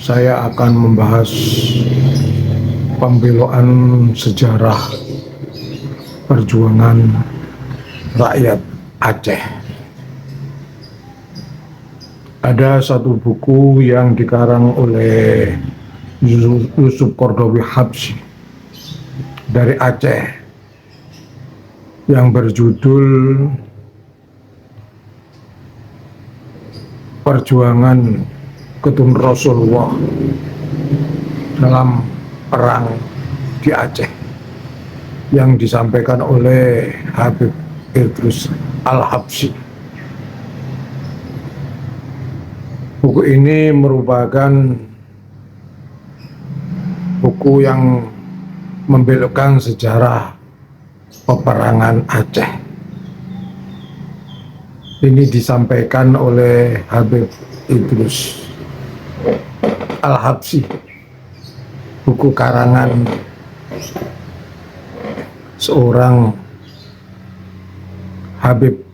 saya akan membahas pembeloan sejarah perjuangan rakyat Aceh. Ada satu buku yang dikarang oleh Yusuf Qaradawi Habsyi dari Aceh yang berjudul Perjuangan Ketun Rasulullah dalam Perang di Aceh, yang disampaikan oleh Habib Idrus Al-Habsyi. Buku ini merupakan buku yang membelokkan sejarah peperangan Aceh. Ini disampaikan oleh Habib Idrus Al-Habsyi, buku karangan seorang Habib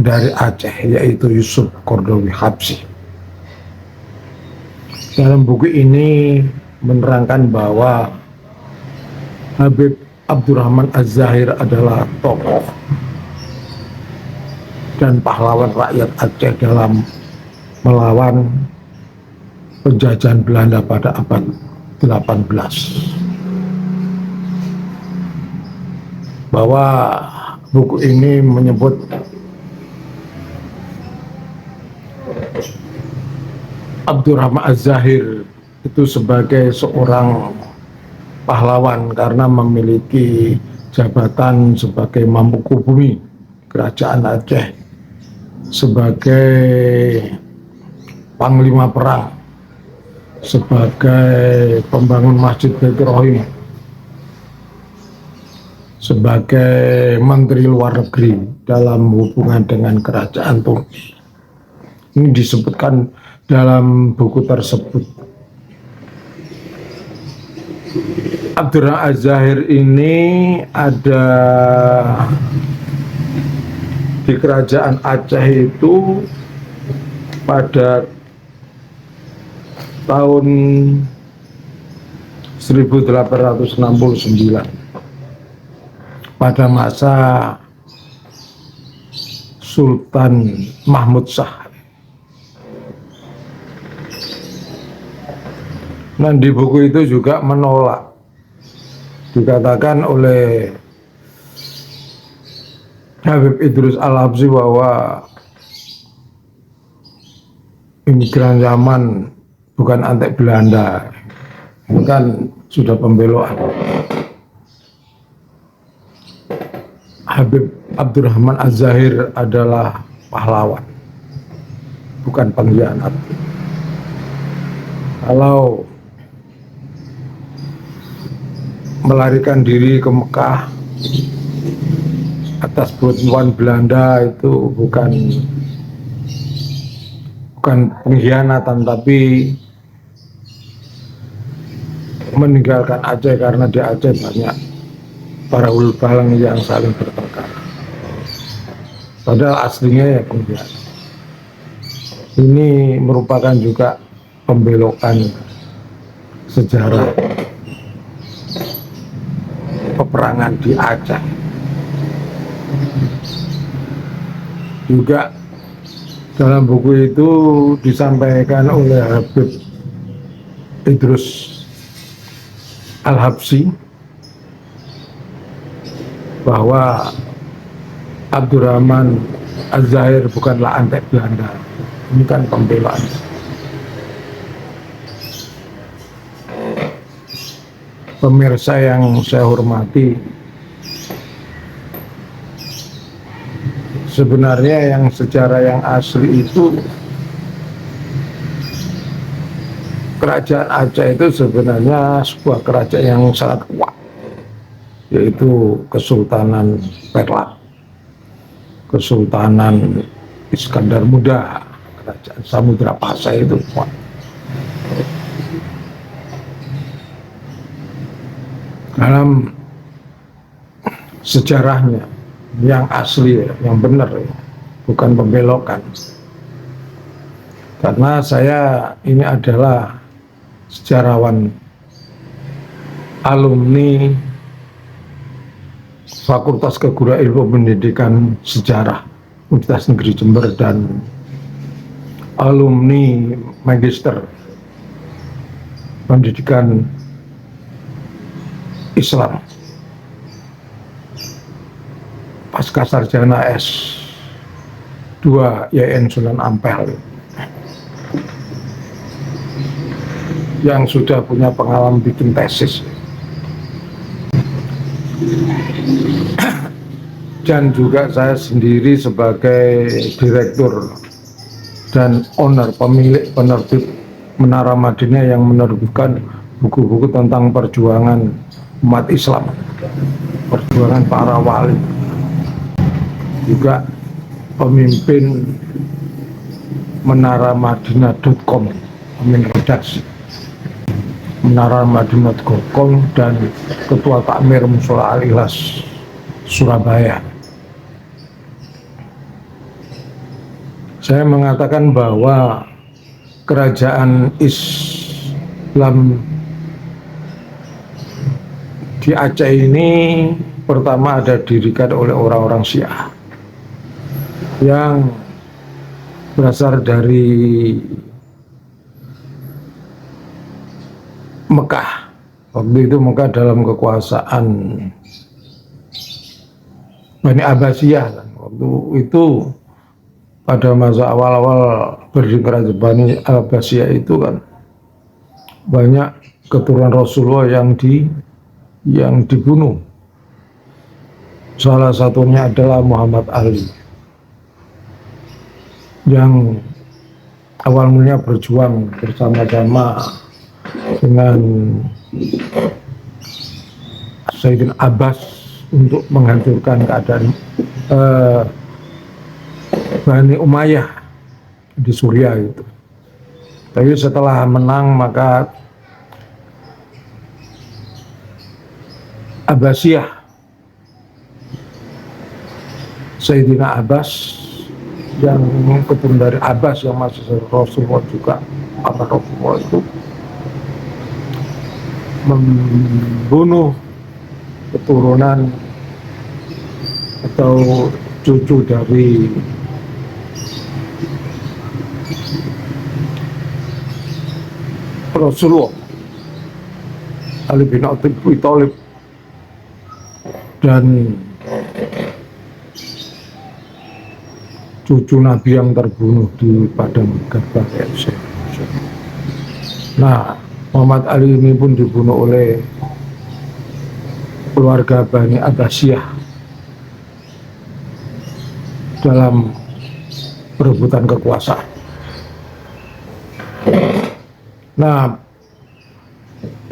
dari Aceh, yaitu Yusuf Qaradawi Habsyi. Dalam buku ini menerangkan bahwa Habib Abdurrahman Az-Zahir adalah tokoh dan pahlawan rakyat Aceh dalam melawan penjajahan Belanda pada abad 18. Bahwa buku ini menyebut Abdurrahman Az-Zahir itu sebagai seorang pahlawan karena memiliki jabatan sebagai Mampu Bumi Kerajaan Aceh, sebagai Panglima Perang, sebagai pembangun Masjid Baitur Rahim, sebagai Menteri Luar Negeri dalam hubungan dengan Kerajaan Turki. Ini disebutkan dalam buku tersebut. Abdurrahman Az-Zahir ini ada di Kerajaan Aceh itu pada tahun 1869 pada masa Sultan Mahmud Shah. Nah, di buku itu juga menolak, dikatakan oleh Habib Idrus Al-Habsyi bahwa imigran zaman bukan antek Belanda, bukan sudah pembeloan. Habib Abdurrahman Az-Zahir adalah pahlawan, bukan pengkhianat. Kalau melarikan diri ke Mekah atas bantuan Belanda itu bukan pengkhianatan, tapi meninggalkan Aceh karena di Aceh banyak para ulul balang yang saling bertengkar. Padahal aslinya ya pengkhianat. Ini merupakan juga pembelokan sejarah peperangan di Aceh. Juga dalam buku itu disampaikan oleh Habib Idrus Al-Habsyi bahwa Abdurrahman Az-Zahir bukanlah antek Belanda. Ini kan pembelaan. Pemirsa yang saya hormati, sebenarnya yang sejarah yang asli itu Kerajaan Aceh itu sebenarnya sebuah kerajaan yang sangat kuat, yaitu Kesultanan Perlat, Kesultanan Iskandar Muda, Kerajaan Samudra Pasai itu kuat. Dalam sejarahnya yang asli, yang benar, bukan pembelokan. karena saya ini adalah sejarawan alumni Fakultas Keguruan Ilmu Pendidikan Sejarah Universitas Negeri Jember dan alumni Magister Pendidikan Islam pasca sarjana S2 YN Sunan Ampel yang sudah punya pengalaman bikin tesis dan juga saya sendiri sebagai direktur dan owner pemilik penerbit Menara Madinah yang menerbitkan buku-buku tentang perjuangan umat Islam, perjuangan para wali, juga pemimpin menaramadinah.com, pemimpin redaksi menaramadinah.com dan ketua takmir Mushola Al-Ikhlas Surabaya. Saya mengatakan bahwa kerajaan Islam di Aceh ini pertama ada didirikan oleh orang-orang Syiah yang berasal dari Mekah. Waktu itu Mekah dalam kekuasaan Bani Abbasiyah. Waktu itu pada masa awal-awal berdiri kerajaan Bani Abbasiyah itu kan banyak keturunan Rasulullah yang dibunuh. Salah satunya adalah Muhammad Ali yang awal mulanya berjuang bersama-sama dengan Sayyidina Abbas untuk menghancurkan keadaan Bani Umayyah di Suriah itu. Tapi setelah menang maka Abbasiyah, Sayyidina Abbas yang keturunan dari Abbas yang masih Rasulullah juga, apa Rasulullah itu membunuh keturunan atau cucu dari Rasulullah, Ali bin Abi Thalib, dan cucu Nabi yang terbunuh di padang garbah. Nah, Muhammad Ali ini pun dibunuh oleh keluarga Bani Abbasiyah dalam perebutan kekuasaan. Nah,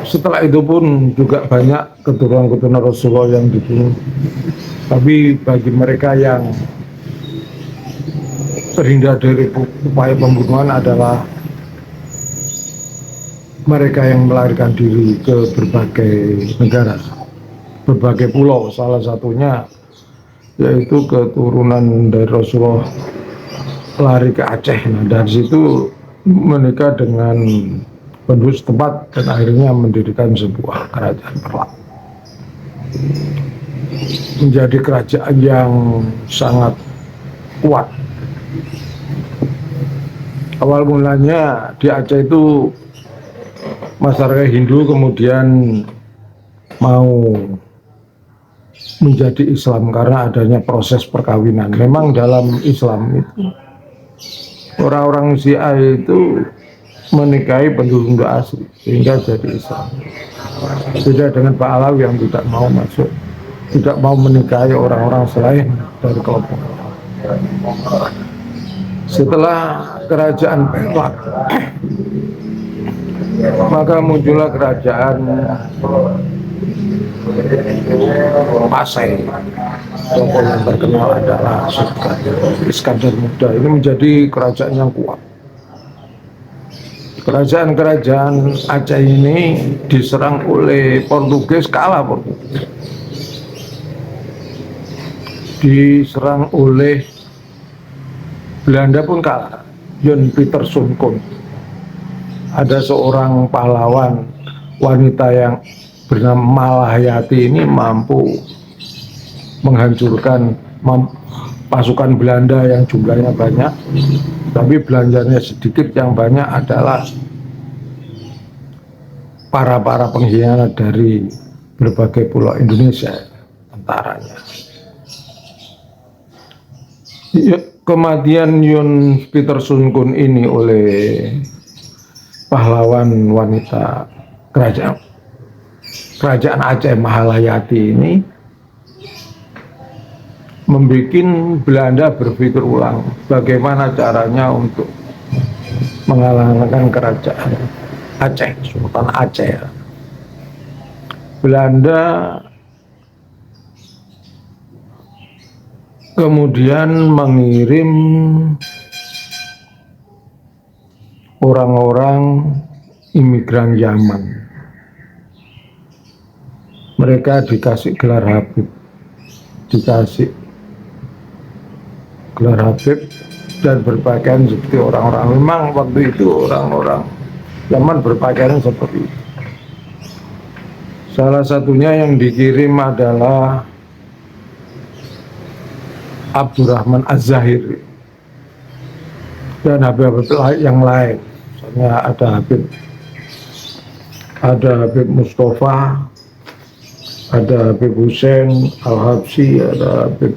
setelah itu pun juga banyak keturunan-keturunan Rasulullah yang dibunuh. Tapi bagi mereka yang terhindar dari upaya pembunuhan adalah mereka yang melarikan diri ke berbagai negara, berbagai pulau. Salah satunya yaitu keturunan dari Rasulullah lari ke Aceh. Nah, dari situ menikah dengan penduduk setempat dan akhirnya mendirikan sebuah kerajaan Perlak. Menjadi kerajaan yang sangat kuat. Awal mulanya di Aceh itu masyarakat Hindu kemudian mau menjadi Islam karena adanya proses perkawinan. Memang dalam Islam itu orang-orang Syiah itu menikahi penduduk asli sehingga jadi Islam. Beda dengan Pak Alawi yang tidak mau masuk, tidak mau menikahi orang-orang selain dari kelompok. Setelah kerajaan Perlak, maka muncullah kerajaan Pasai. Tokoh yang terkenal adalah Iskandar Muda. Ini menjadi kerajaan yang kuat. Kerajaan-kerajaan Aceh ini diserang oleh Portugis, kalah Portugis. Diserang oleh Belanda pun kalah. Yun Petersonkun. Ada seorang pahlawan wanita yang bernama Malahayati ini mampu menghancurkan pasukan Belanda yang jumlahnya banyak, tapi belanjanya sedikit. Yang banyak adalah para pengkhianat dari berbagai pulau Indonesia, antaranya. Kematian Yun Petersonkun ini oleh pahlawan wanita kerajaan Aceh Malahayati ini membuat Belanda berpikir ulang bagaimana caranya untuk mengalahkan kerajaan Aceh, Sultan Aceh. Belanda kemudian mengirim orang-orang imigran Yaman. Mereka dikasih gelar Habib, dan berpakaian seperti orang-orang. Memang waktu itu orang-orang Yaman berpakaian seperti itu. Salah satunya yang dikirim adalah Abdurrahman Az-Zahir dan Habib yang lain. Misalnya ada Habib Mustafa, ada Habib Hussein Al-Habsyi, ada Habib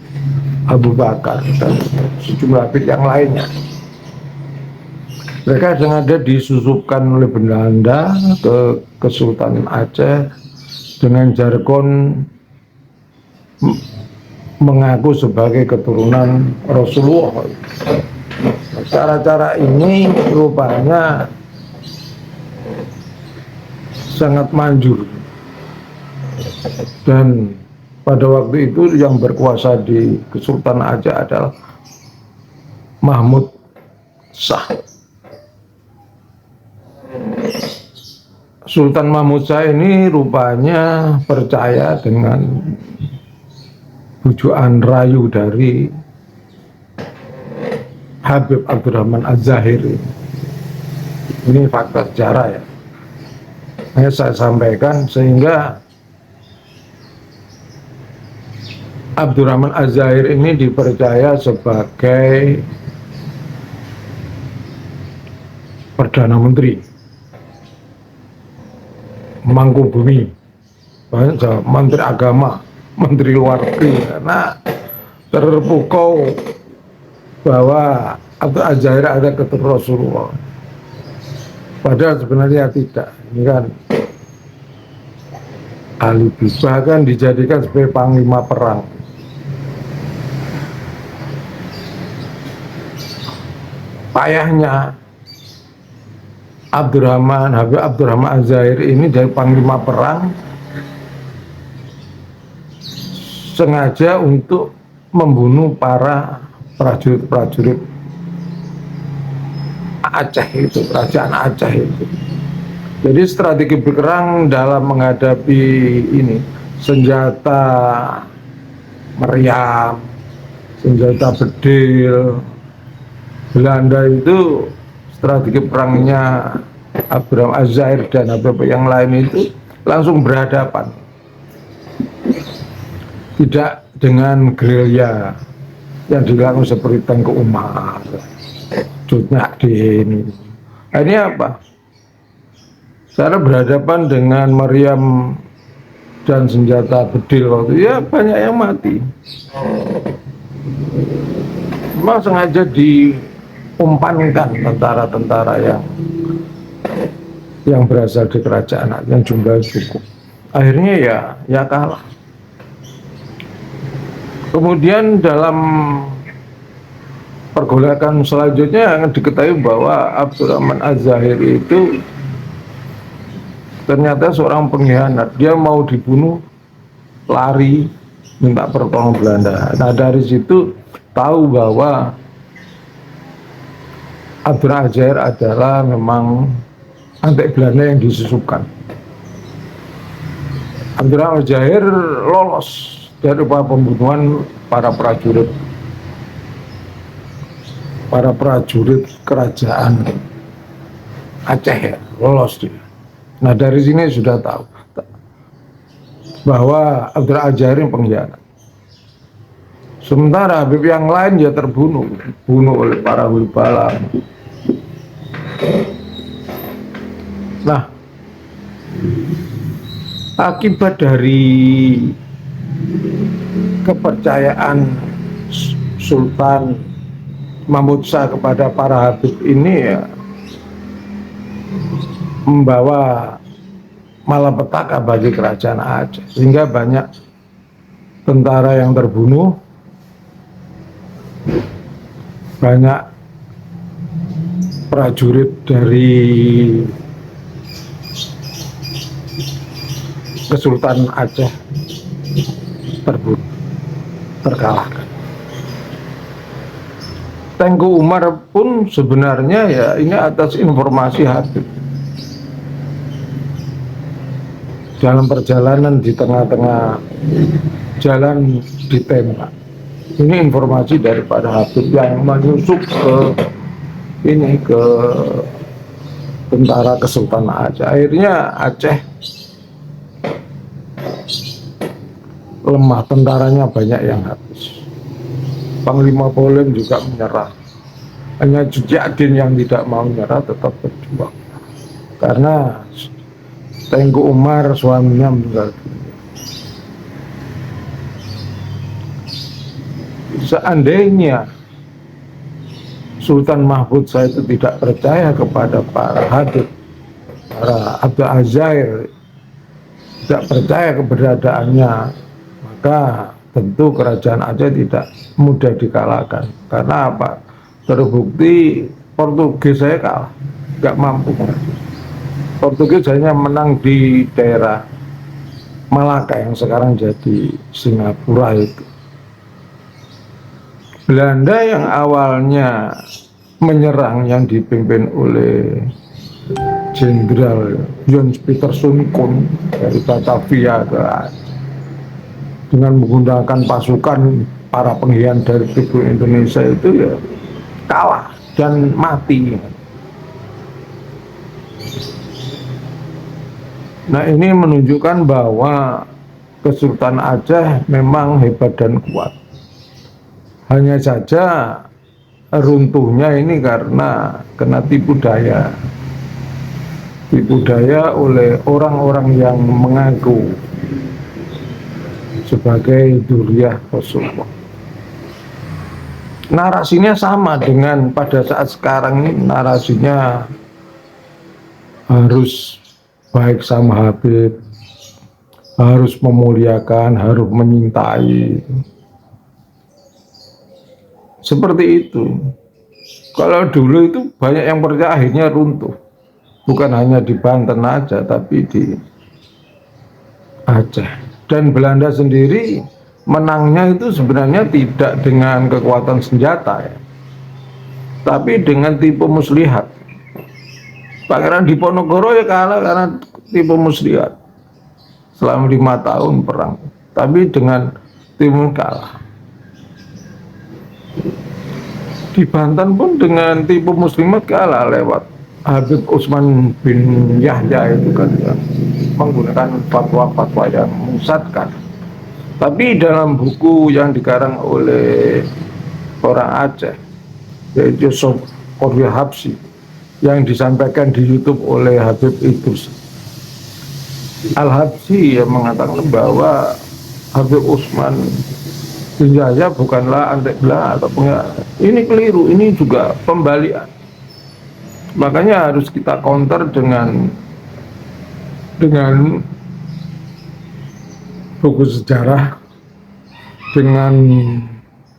Abu Bakar, dan sejumlah Habib yang lainnya. Mereka sengaja disusupkan oleh Belanda ke Kesultanan Aceh dengan jargon mengaku sebagai keturunan Rasulullah. Cara-cara ini rupanya sangat manjur, dan pada waktu itu yang berkuasa di Kesultanan Aceh adalah Mahmud Shah. Sultan Mahmud Shah ini rupanya percaya dengan bujukan rayu dari Habib Abdurrahman Az-Zahir. Ini fakta sejarah ya. Saya sampaikan sehingga Abdurrahman Az-Zahir ini dipercaya sebagai Perdana Menteri, Mangkubumi, Menteri Agama, Menteri Luar Negeri, karena terpukau bahwa Abdul Az-Zahir ada keturunan Rasulullah. Padahal sebenarnya tidak. Ini kan alibi, bahkan dijadikan sebagai panglima perang. Payahnya Habib Abdurrahman Az-Zahir ini dari panglima perang sengaja untuk membunuh para prajurit Aceh itu, kerajaan Aceh itu. Jadi strategi berperang dalam menghadapi ini, senjata meriam, senjata bedil Belanda itu, strategi perangnya Abdurrahman Az-Zahir dan beberapa yang lain itu langsung berhadapan, tidak dengan gerilya yang dilakukan seperti Tengku Umar, Cut Nyadin. Ini apa? Saya berhadapan dengan meriam dan senjata bedil waktu ya banyak yang mati. Memang sengaja diumpankan tentara-tentara yang berasal di kerajaan yang jumlahnya cukup. Akhirnya ya kalah. Kemudian dalam pergolakan selanjutnya yang diketahui bahwa Abdurrahman Az-Zahir itu ternyata seorang pengkhianat. Dia mau dibunuh, lari, minta pertolongan Belanda. Nah dari situ tahu bahwa Abdurrahman Az-Zahir adalah memang antek Belanda yang disusupkan. Abdurrahman Az-Zahir lolos dari upaya pembunuhan para prajurit para prajurit kerajaan Aceh ya, lolos dia. Nah dari sini sudah tahu bahwa Abdul Ajarim pengkhianat. Sementara Habib yang lain ya terbunuh oleh para Wilbala. Nah, akibat dari kepercayaan Sultan Mahmud Shah kepada para Habib ini ya membawa malapetaka bagi kerajaan Aceh, sehingga banyak tentara yang terbunuh, banyak prajurit dari Kesultanan Aceh terbunuh, terkalahkan. Tengku Umar pun sebenarnya ya ini atas informasi Habib. Dalam perjalanan di tengah-tengah jalan ditembak. Ini informasi daripada Habib yang menyusup ke tentara Kesultanan Aceh. Akhirnya Aceh lemah, tentaranya banyak yang habis. Panglima Polim juga menyerah. Hanya Jujiadin yang tidak mau menyerah, tetap berjuang. Karena Tengku Umar suaminya meninggal dunia. Seandainya Sultan Mahmud Shah itu tidak percaya kepada para Habib, para Abdul Azair, tidak percaya keberadaannya, maka tentu kerajaan Aceh tidak mudah dikalahkan. Karena apa? Terbukti Portugis saya kalah, nggak mampu. Portugis hanya menang di daerah Malaka yang sekarang jadi Singapura itu. Belanda yang awalnya menyerang yang dipimpin oleh Jenderal Jan Pieterszoon Koen dari Batavia ke Aceh dengan menggunakan pasukan para pengkhianat dari Republik Indonesia itu ya kalah dan mati. Nah ini menunjukkan bahwa Kesultanan Aceh memang hebat dan kuat. Hanya saja runtuhnya ini karena kena tipu daya. Tipu daya oleh orang-orang yang mengaku sebagai Duriyah Rasulullah. Narasinya sama dengan pada saat sekarang ini, narasinya harus baik sama Habib, harus memuliakan, harus menyintai. Seperti itu. Kalau dulu itu banyak yang percaya, akhirnya runtuh. Bukan hanya di Banten aja, tapi di Aceh. Dan Belanda sendiri menangnya itu sebenarnya tidak dengan kekuatan senjata ya, tapi dengan tipu muslihat. Pangeran Diponegoro ya kalah karena tipu muslihat selama 5 tahun perang, tapi dengan tipu kalah. Di Banten pun dengan tipu muslimat kalah lewat Habib Utsman bin Yahya itu kan ya, menggunakan fatwa-fatwa yang menyesatkan. Tapi dalam buku yang dikarang oleh orang Aceh, yaitu Sokorwi Habsi, yang disampaikan di YouTube oleh Habib Idrus Al-Habsi, yang mengatakan bahwa Habib Utsman bin Yahya bukanlah antek belah atau pengkhianat. Ini keliru, ini juga pembalian. Makanya harus kita counter dengan buku sejarah, dengan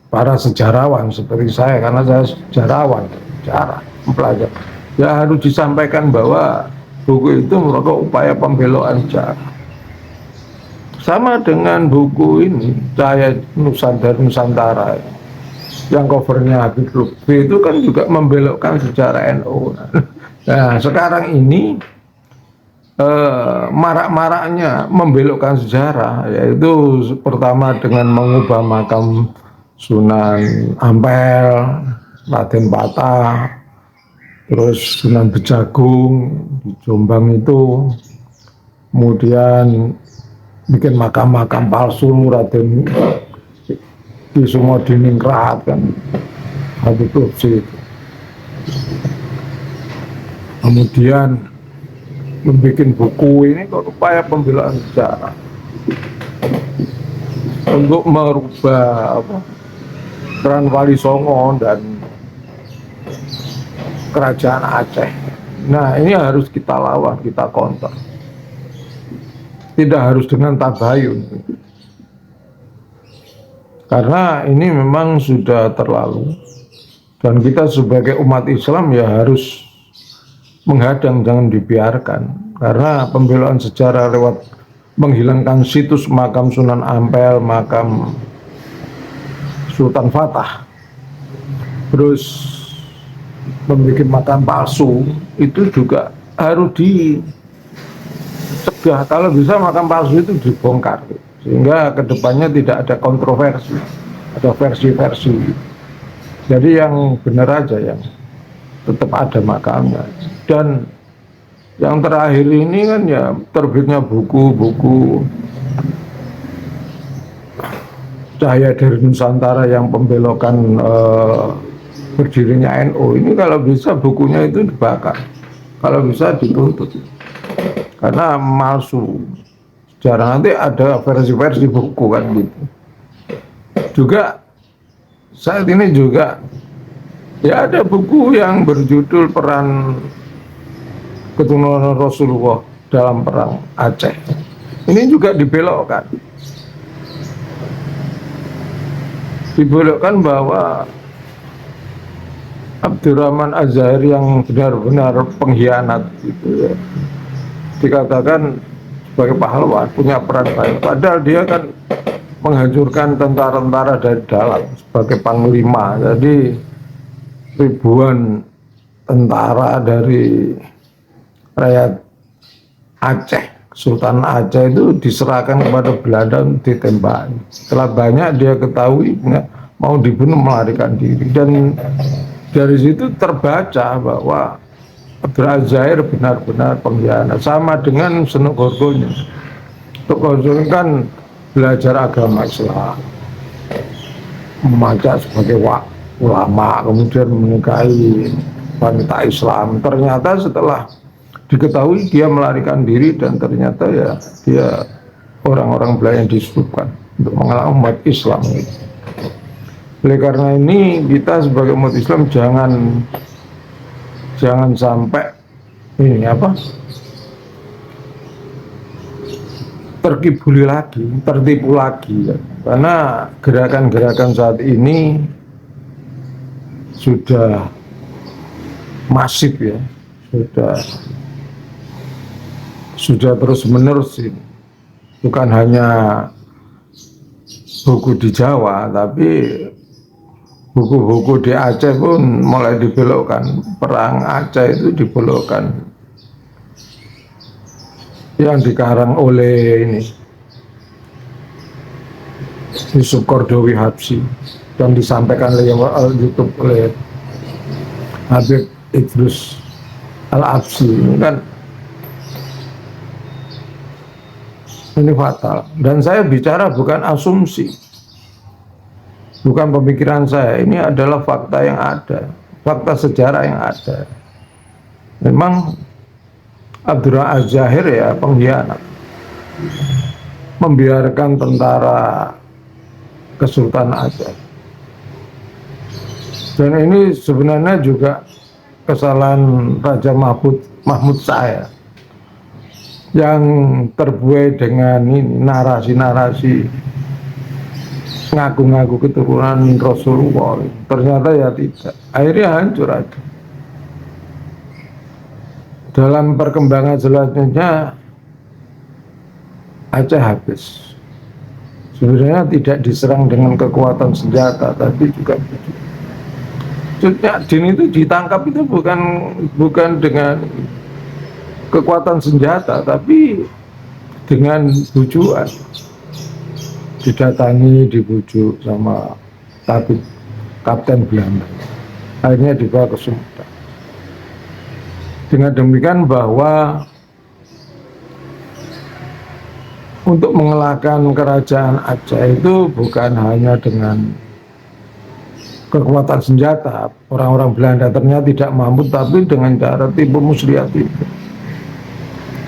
para sejarawan seperti saya, karena saya sejarawan, sejarah, mempelajari. Ya harus disampaikan bahwa buku itu merupakan upaya pembelokan sejarah. Sama dengan buku ini, Cahaya Nusantara, yang covernya Habib Lutfi itu kan juga membelokkan sejarah NU. Nah sekarang ini marak-maraknya membelokkan sejarah, yaitu pertama dengan mengubah makam Sunan Ampel, Raden Patah, terus Sunan Bejagung di Jombang itu, kemudian bikin makam-makam palsu Raden di Sumodiningrat kan, Habib Lutfi. Kemudian membuat buku ini upaya pembelaan sejarah untuk merubah peran Wali Songo dan kerajaan Aceh. Nah, ini harus kita lawan, kita counter. Tidak harus dengan tabayun, karena ini memang sudah terlalu, dan kita sebagai umat Islam ya harus menghadang, jangan dibiarkan. Karena pembelaan sejarah lewat menghilangkan situs makam Sunan Ampel, makam Sultan Fatah, terus membuat makam palsu, itu juga harus dicegah. Kalau bisa makam palsu itu dibongkar, sehingga kedepannya tidak ada kontroversi, ada versi-versi. Jadi yang benar aja, yang tetap ada makamnya. Dan yang terakhir ini kan ya terbitnya buku-buku Cahaya dari Nusantara yang pembelokan berdirinya NU. Ini kalau bisa bukunya itu dibakar, kalau bisa dituntut, karena palsu sejarah. Nanti ada versi-versi buku kan gitu. Juga saat ini juga ya ada buku yang berjudul Peran Keturunan Rasulullah dalam Perang Aceh. Ini juga dibelokkan bahwa Abdurrahman Az-Zahir yang benar-benar pengkhianat gitu ya, dikatakan sebagai pahlawan, punya peran baik, padahal dia kan menghancurkan tentara-tentara dari dalam sebagai panglima. Jadi ribuan tentara dari rakyat Aceh, Sultan Aceh itu diserahkan kepada Belanda ditembak. Setelah banyak dia ketahui mau dibunuh, melarikan diri. Dan dari situ terbaca bahwa Abdul Zahir benar-benar pengkhianat, sama dengan Senogorgonya. Senogorgo kan belajar agama Islam, memajak sebagai ulama, kemudian menikahi wanita Islam. Ternyata setelah diketahui dia melarikan diri, dan ternyata ya dia orang-orang Belanda yang disebutkan untuk mengalahkan umat Islam. Oleh karena ini kita sebagai umat Islam jangan sampai ini tertipu lagi ya. Karena gerakan-gerakan saat ini sudah masif ya, sudah terus-menerus ini. Bukan hanya buku di Jawa, tapi buku-buku di Aceh pun mulai dibelokkan. Perang Aceh itu dibelokkan, yang dikarang oleh ini Yusuf Kordowi Habsyi dan disampaikan oleh YouTube oleh Habib Idrus Al-Habsyi. Ini kan ini fatal. Dan saya bicara bukan asumsi, bukan pemikiran saya, ini adalah fakta yang ada, fakta sejarah yang ada. Memang Abdurrahman Az-Zahir ya pengkhianat, membiarkan tentara Kesultanan Aceh. Dan ini sebenarnya juga kesalahan Raja Mahmud saya, yang terbuai dengan ini narasi-narasi ngaku-ngaku keturunan Rasulullah. Ternyata ya tidak, akhirnya hancur aja. Dalam perkembangan selanjutnya Aceh habis. Sebenarnya tidak diserang dengan kekuatan senjata, tapi juga Cut Nyak itu ditangkap itu bukan dengan kekuatan senjata, tapi dengan bujukan. Didatangi, dibujuk sama kapten Belanda. akhirnya dibawa ke Sunda. Dengan demikian bahwa untuk mengalahkan kerajaan Aceh itu bukan hanya dengan kekuatan senjata, orang-orang Belanda ternyata tidak mampu, tapi dengan cara tipu muslihat itu.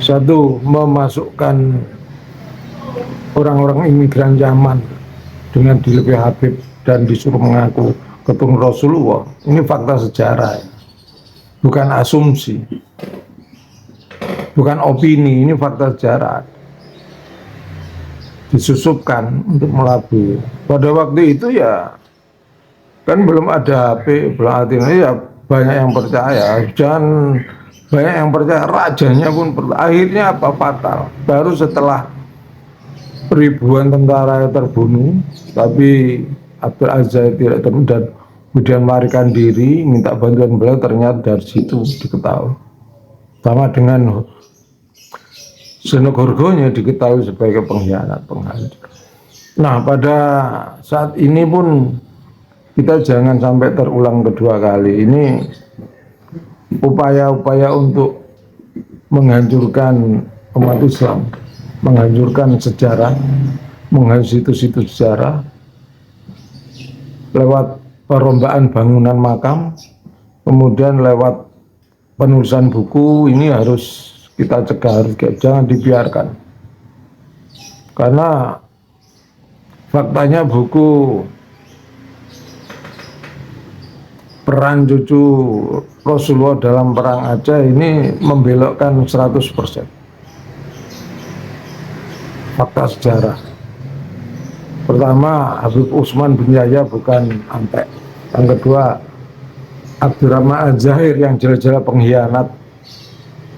Satu, memasukkan orang-orang imigran Yaman dengan dilebih Habib dan disuruh mengaku keturunan Rasulullah. Ini fakta sejarah, bukan asumsi, bukan opini, ini fakta sejarah. Disusupkan untuk melabui. Pada waktu itu ya kan belum ada HP, belum ada ini, ya banyak yang percaya, dan banyak yang percaya, rajanya pun akhirnya apa, fatal. Baru setelah ribuan tentara yang terbunuh, tapi Abdul Aziz tidak terbunuh dan kemudian melarikan diri, minta bantuan beliau, ternyata dari situ diketahui. Sama dengan Senogorgonya diketahui sebagai pengkhianat, penghancur. Nah, pada saat ini pun kita jangan sampai terulang kedua kali. Ini upaya-upaya untuk menghancurkan umat Islam, menghancurkan sejarah, menghancurkan situs-situs sejarah lewat perlombaan bangunan makam, kemudian lewat penulisan buku. Ini harus kita cegah, jangan dibiarkan. Karena faktanya buku peran cucu Rasulullah dalam perang Aceh ini membelokkan 100% fakta sejarah. Pertama, Habib Utsman bin Yahya bukan antek. Yang kedua, Abdurrahman Az-Zahir yang jelas-jelas pengkhianat,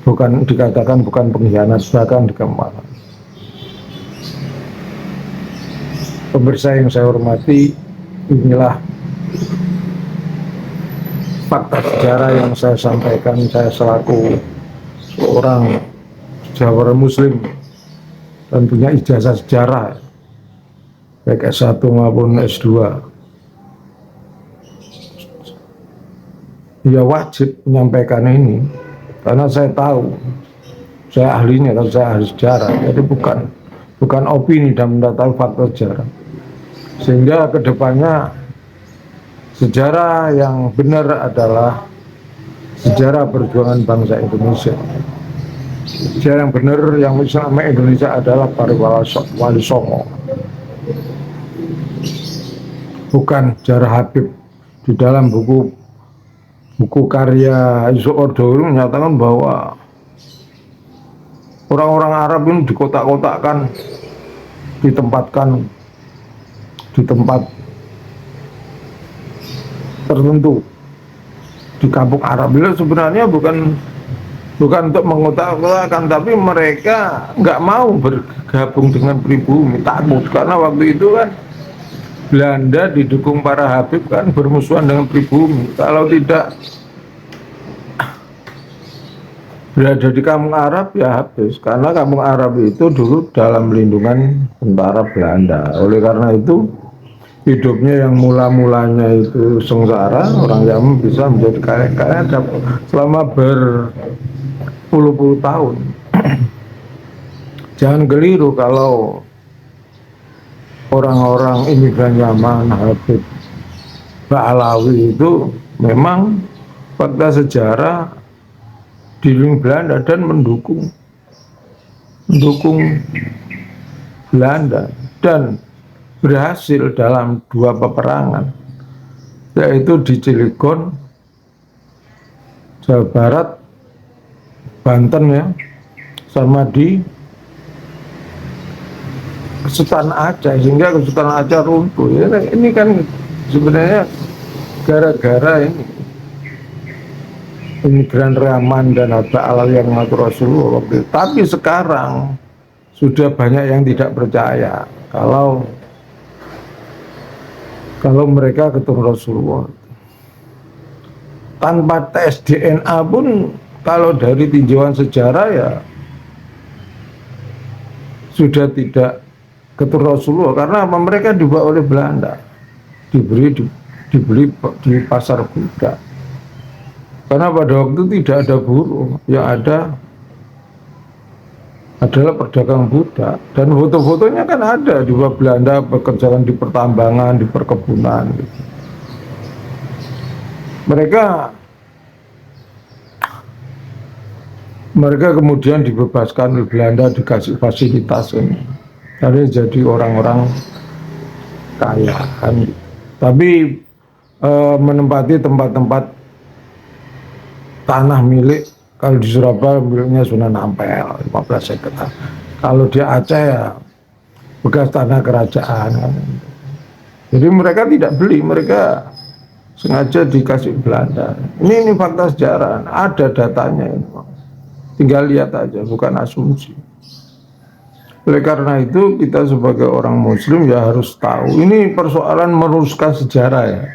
bukan dikatakan bukan pengkhianat, bahkan dikembangkan. Pemirsa yang saya hormati, inilah fakta sejarah yang saya sampaikan. Saya selaku seorang sejawara Muslim dan punya ijazah sejarah, baik S1 maupun S2, ya wajib menyampaikan ini. Karena saya tahu, saya ahlinya, kalau saya ahli sejarah, jadi bukan opini dan mengetahui fakta sejarah. Sehingga kedepannya sejarah yang benar adalah sejarah perjuangan bangsa Indonesia. Sejarah yang benar yang selama Indonesia adalah para wali songo, bukan sejarah Habib. Di dalam buku karya Yusuf Ordoro menyatakan bahwa orang-orang Arab ini dikotak-kotakkan, ditempatkan di tempat tertentu di kampung Arab. Itu sebenarnya bukan untuk mengotak-kotakkan, tapi mereka nggak mau bergabung dengan pribumi, takut. Karena waktu itu kan Belanda didukung para Habib kan bermusuhan dengan pribumi. Kalau tidak berada di kampung Arab ya habis, karena kampung Arab itu dulu dalam lindungan tentara Belanda. Oleh karena itu hidupnya yang mula-mulanya itu sengsara, orang Yaman bisa menjadi kaya-kaya selama berpuluh-puluh tahun. Jangan keliru kalau orang-orang imigran Yaman, Habib Ba'alawi itu memang fakta sejarah dilindungi Belanda dan mendukung Belanda dan berhasil dalam 2 peperangan, yaitu di Cilegon, Jawa Barat, Banten ya, sama di Kesultanan Aceh, sehingga Kesultanan Aceh runtuh. Ini kan sebenarnya gara-gara ini imigran Yaman dan Hatta Alal yang mengatur Rasulullah waktu itu. Tapi sekarang sudah banyak yang tidak percaya kalau mereka keturunan Rasulullah. Tanpa tes DNA pun, kalau dari tinjauan sejarah ya sudah tidak keturunan Rasulullah, karena mereka dibawa oleh Belanda, dibeli di pasar budak. Karena pada waktu itu tidak ada buruh, yang ada adalah perdagang budak. Dan foto-fotonya kan ada di Belanda bekerja di pertambangan, di perkebunan. Mereka mereka kemudian dibebaskan oleh Belanda, dikasih fasilitas ini, jadi orang-orang kaya kan. Tapi menempati tempat-tempat tanah milik, kalau di Surabaya miliknya Sunan Ampel 15 hektar, kalau di Aceh ya bekas tanah kerajaan kan. Jadi mereka tidak beli, mereka sengaja dikasih Belanda. Ini fakta sejarah, ada datanya ini. Tinggal lihat aja, bukan asumsi. Oleh karena itu kita sebagai orang muslim ya harus tahu, ini persoalan meluruskan sejarah ya,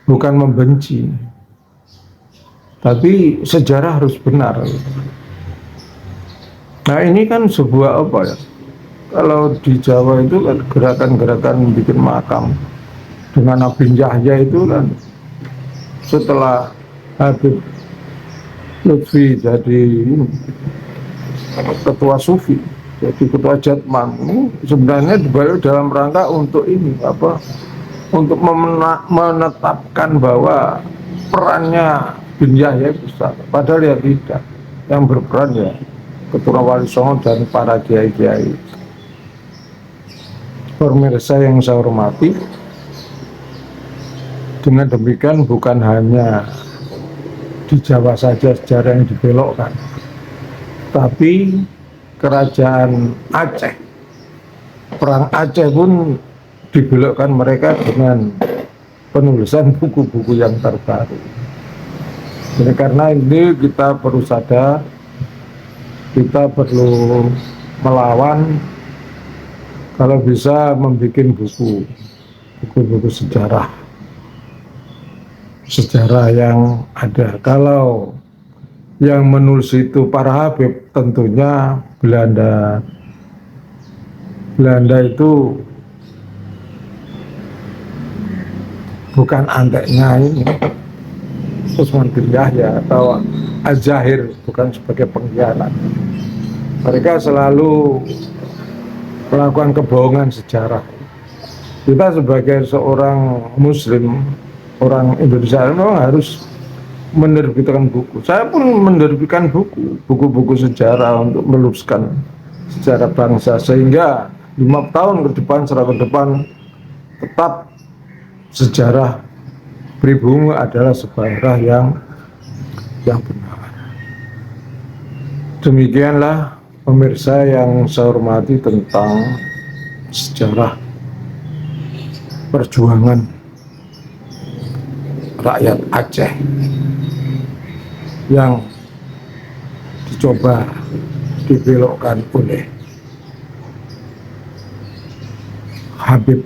bukan membenci, tapi sejarah harus benar. Nah ini kan sebuah apa ya, kalau di Jawa itu kan gerakan-gerakan bikin makam dengan Nabi Yahya itu kan setelah Habib Lutfi jadi ketua sufi, jadi ketua Jatman, ini sebenarnya dibalik dalam rangka untuk ini apa, untuk menetapkan bahwa perannya bin Yahya besar, padahal ya tidak, yang berperan ya Ketua Wali Songo dan para kiai-kiai. Pemirsa yang saya hormati, dengan demikian bukan hanya di Jawa saja sejarah yang dibelokkan, tapi kerajaan Aceh, perang Aceh pun dibelokkan mereka dengan penulisan buku-buku yang terbaru. Jadi karena ini kita perlu sadar, kita perlu melawan, kalau bisa membuat buku-buku sejarah yang ada. Kalau yang menulis itu para Habib, tentunya Belanda itu bukan anteknya ini Utsman bin Yahya atau Al-Zahir, bukan sebagai pengkhianat. Mereka selalu melakukan kebohongan sejarah. Kita sebagai seorang muslim, orang Indonesia memang harus menerbitkan buku. Saya pun menerbitkan buku-buku sejarah untuk meluruskan sejarah bangsa, sehingga 5 tahun ke depan, 100 ke depan, tetap sejarah pribumi adalah sejarah yang benar. Demikianlah pemirsa yang saya hormati tentang sejarah perjuangan rakyat Aceh yang dicoba dibelokkan oleh Habib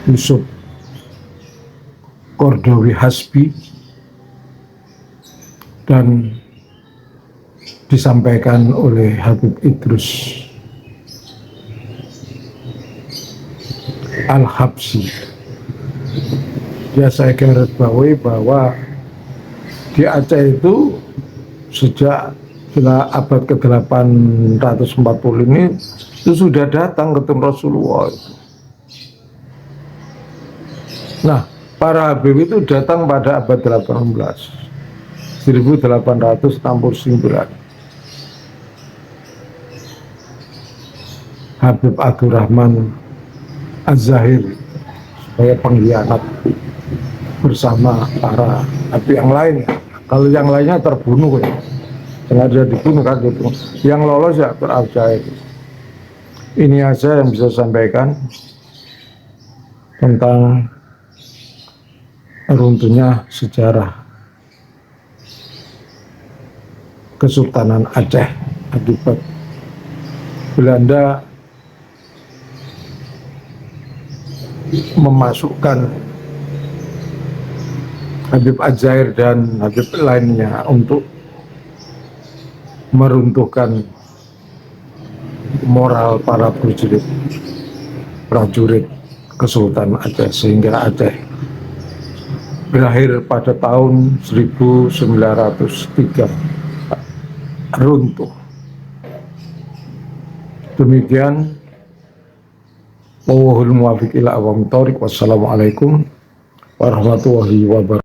Yusuf Kordowi Hasbi dan disampaikan oleh Habib Idrus Al-Habsyi. Ya, saya garis bawahi bahwa di Aceh itu sejak abad ke-840 ini itu sudah datang ketemu Rasulullah. Nah, para Habib itu datang pada abad 18, 1869. Habib Abdurrahman Az-Zahir sebagai pengkhianat bersama para Habib yang lain. Kalau yang lainnya terbunuh ya, sengaja dibunuh kan gitu. Yang lolos ya Al-Zahir. Ini aja yang bisa saya sampaikan tentang runtuhnya sejarah Kesultanan Aceh akibat Belanda memasukkan Habib Az-Zahir dan Habib lainnya untuk meruntuhkan moral para prajurit Kesultanan Aceh, sehingga Aceh berakhir pada tahun 1903 runtuh. Demikian, wallahul muwaffiq ila aqwamit thoriq. Wassalamualaikum warahmatullahi wabarakatuh.